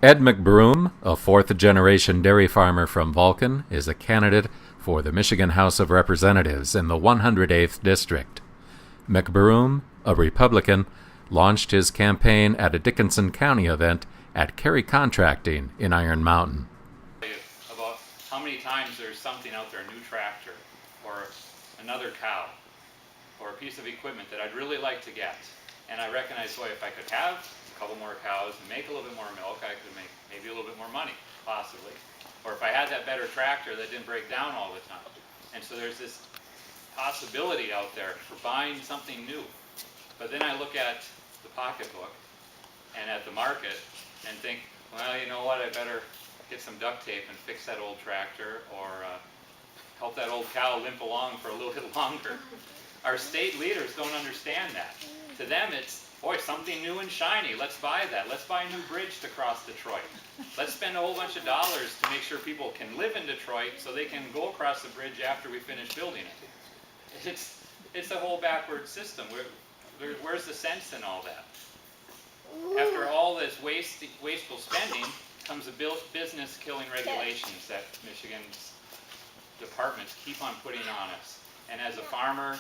Ed McBroom, a fourth-generation dairy farmer from Vulcan, is a candidate for the Michigan House of Representatives in the 108th District. McBroom, a Republican, launched his campaign at a Dickinson County event at Carey Contracting in Iron Mountain. About how many times there's something out there, a new tractor, or another cow, or a piece of equipment that I'd really like to get. And I recognize, boy, if I could have a couple more cows and make a little bit more milk, I could make maybe a little bit more money, possibly. Or if I had that better tractor that didn't break down all the time. And so there's this possibility out there for buying something new. But then I look at the pocketbook and at the market and think, well, you know what, I better get some duct tape and fix that old tractor, or help that old cow limp along for a little bit longer. Our state leaders don't understand that. To them it's, boy, something new and shiny, let's buy that. Let's buy a new bridge to cross Detroit. Let's spend a whole bunch of dollars to make sure people can live in Detroit so they can go across the bridge after we finish building it. It's a whole backward system. Where's the sense in all that? After all this wasteful spending comes the business-killing regulations that Michigan's departments keep on putting on us. And as a farmer,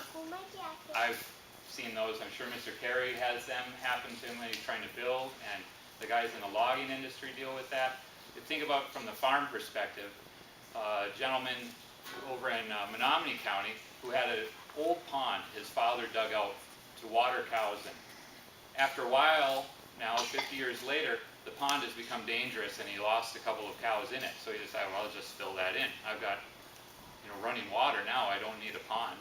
I've seen those. I'm sure Mr. Carey has them happen to him when he's trying to build, and the guys in the logging industry deal with that. If you think about from the farm perspective, a gentleman over in Menominee County who had an old pond his father dug out to water cows in. After a while, now 50 years later, the pond has become dangerous and he lost a couple of cows in it. So he decided, well, I'll just fill that in. I've got running water now, I don't need a pond.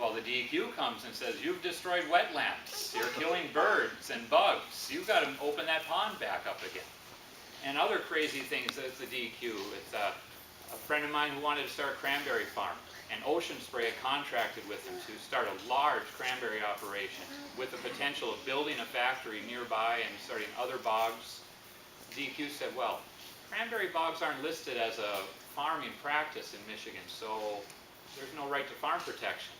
Well, the DEQ comes and says, you've destroyed wetlands, you're killing birds and bugs, you've got to open that pond back up again. And other crazy things at the DEQ. It's a friend of mine who wanted to start a cranberry farm, and Ocean Spray had contracted with him to start a large cranberry operation with the potential of building a factory nearby and starting other bogs. DEQ said, well, cranberry bogs aren't listed as a farming practice in Michigan, so there's no right to farm protection.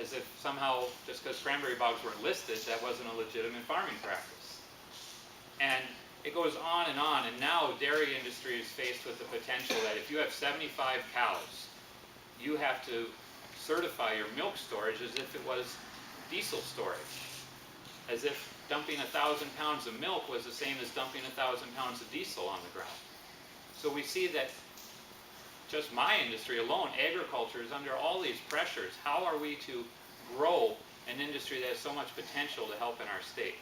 As if somehow, just because cranberry bogs weren't listed, that wasn't a legitimate farming practice. And it goes on, and now dairy industry is faced with the potential that if you have 75 cows, you have to certify your milk storage as if it was diesel storage. As if dumping 1,000 pounds of milk was the same as dumping 1,000 pounds of diesel on the ground. So we see that just my industry alone, agriculture, is under all these pressures. How are we to grow an industry that has so much potential to help in our state?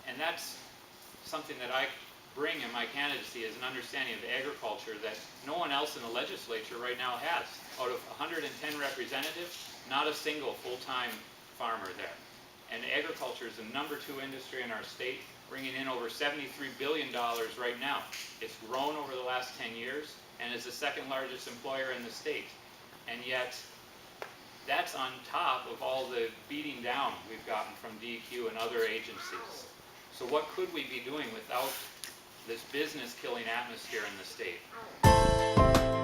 And that's something that I bring in my candidacy, is an understanding of agriculture that no one else in the legislature right now has. Out of 110 representatives, not a single full-time farmer there. And agriculture is the #2 industry in our state, bringing in over $73 billion right now. It's grown over the last 10 years and is the second largest employer in the state. And yet, that's on top of all the beating down we've gotten from DEQ and other agencies. So what could we be doing without this business-killing atmosphere in the state?